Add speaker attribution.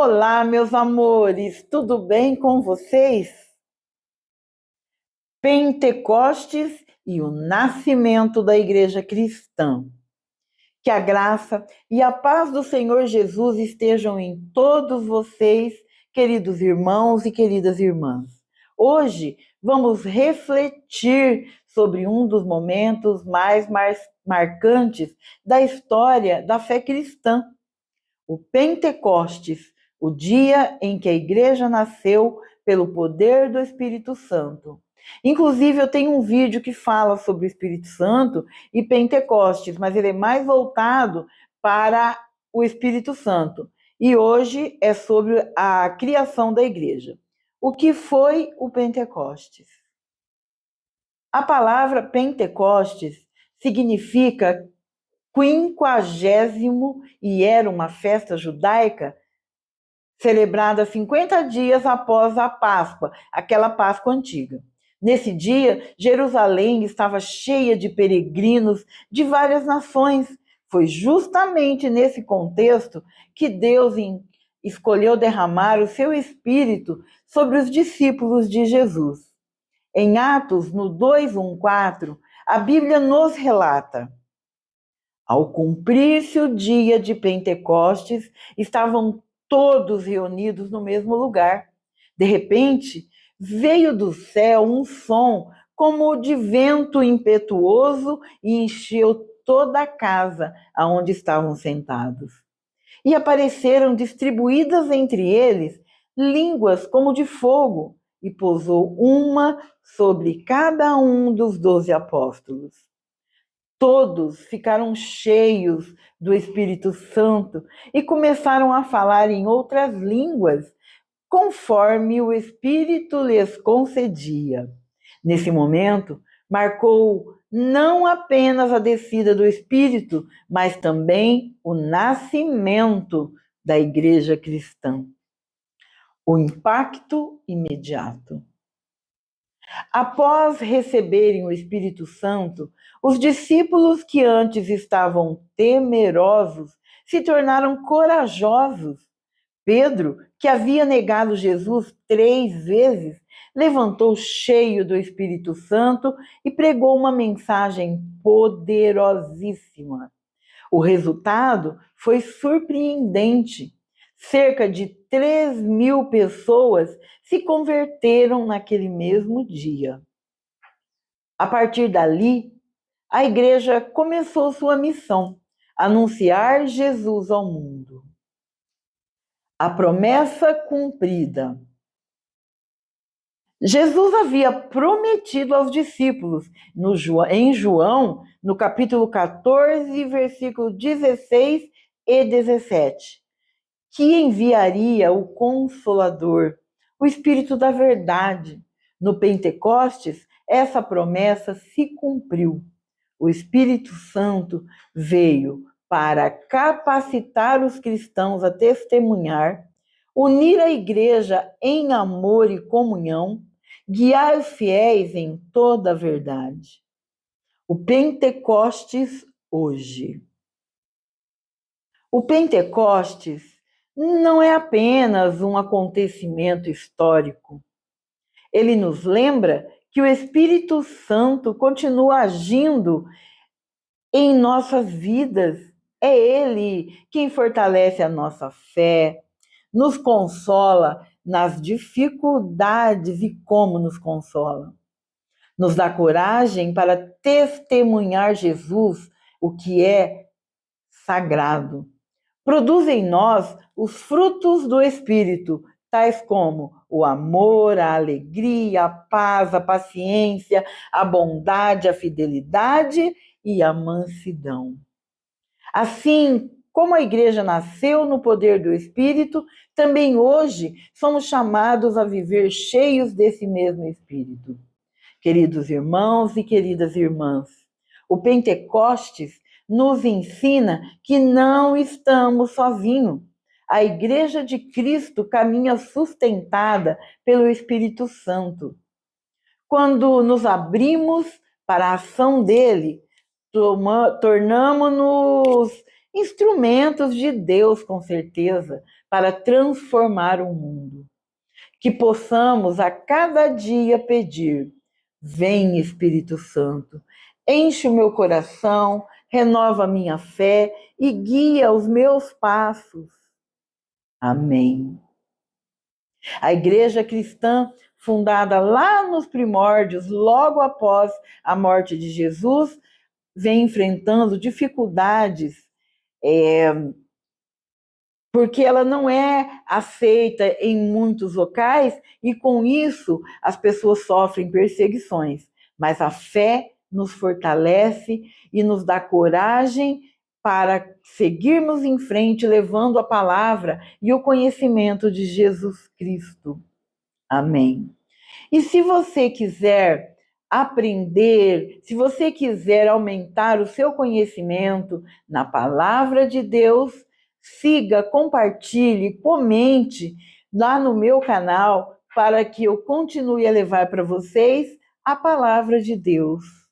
Speaker 1: Olá, meus amores, tudo bem com vocês? Pentecostes e o nascimento da Igreja Cristã. Que a graça e a paz do Senhor Jesus estejam em todos vocês, queridos irmãos e queridas irmãs. Hoje vamos refletir sobre um dos momentos mais marcantes da história da fé cristã, o Pentecostes, o dia em que a igreja nasceu pelo poder do Espírito Santo. Inclusive, eu tenho um vídeo que fala sobre o Espírito Santo e Pentecostes, mas ele é mais voltado para o Espírito Santo. E hoje é sobre a criação da igreja. O que foi o Pentecostes? A palavra Pentecostes significa quinquagésimo e era uma festa judaica celebrada 50 dias após a Páscoa, aquela Páscoa antiga. Nesse dia, Jerusalém estava cheia de peregrinos de várias nações. Foi justamente nesse contexto que Deus escolheu derramar o seu Espírito sobre os discípulos de Jesus. Em Atos, no 2:1-4, a Bíblia nos relata: ao cumprir-se o dia de Pentecostes, estavam todos reunidos no mesmo lugar. De repente, veio do céu um som como de vento impetuoso e encheu toda a casa aonde estavam sentados. E apareceram distribuídas entre eles línguas como de fogo, e pousou uma sobre cada um dos 12 apóstolos. Todos ficaram cheios do Espírito Santo e começaram a falar em outras línguas, conforme o Espírito lhes concedia. Nesse momento, marcou não apenas a descida do Espírito, mas também o nascimento da Igreja Cristã. O impacto imediato. Após receberem o Espírito Santo, os discípulos que antes estavam temerosos se tornaram corajosos. Pedro, que havia negado Jesus 3 vezes, levantou cheio do Espírito Santo e pregou uma mensagem poderosíssima. O resultado foi surpreendente. Cerca de 3.000 pessoas se converteram naquele mesmo dia. A partir dali, a igreja começou sua missão: anunciar Jesus ao mundo. A promessa cumprida. Jesus havia prometido aos discípulos, em João, no capítulo 14, versículo 16 e 17, que enviaria o Consolador, o Espírito da Verdade. No Pentecostes, essa promessa se cumpriu. O Espírito Santo veio para capacitar os cristãos a testemunhar, unir a igreja em amor e comunhão, guiar os fiéis em toda a verdade. O Pentecostes hoje. O Pentecostes não é apenas um acontecimento histórico. Ele nos lembra que o Espírito Santo continua agindo em nossas vidas. É Ele quem fortalece a nossa fé, nos consola nas dificuldades e como nos consola. Nos dá coragem para testemunhar Jesus, o que é sagrado. Produz em nós os frutos do Espírito, tais como o amor, a alegria, a paz, a paciência, a bondade, a fidelidade e a mansidão. Assim como a igreja nasceu no poder do Espírito, também hoje somos chamados a viver cheios desse mesmo Espírito. Queridos irmãos e queridas irmãs, o Pentecostes nos ensina que não estamos sozinhos. A Igreja de Cristo caminha sustentada pelo Espírito Santo. Quando nos abrimos para a ação dele, tornamos-nos instrumentos de Deus, com certeza, para transformar o mundo. Que possamos a cada dia pedir: vem, Espírito Santo, enche o meu coração, renova a minha fé e guia os meus passos. Amém. A igreja cristã, fundada lá nos primórdios, logo após a morte de Jesus, vem enfrentando dificuldades, porque ela não é aceita em muitos locais e, com isso, as pessoas sofrem perseguições. Mas a fé nos fortalece e nos dá coragem para seguirmos em frente, levando a palavra e o conhecimento de Jesus Cristo. Amém. E se você quiser aprender, se você quiser aumentar o seu conhecimento na palavra de Deus, siga, compartilhe, comente lá no meu canal para que eu continue a levar para vocês a palavra de Deus.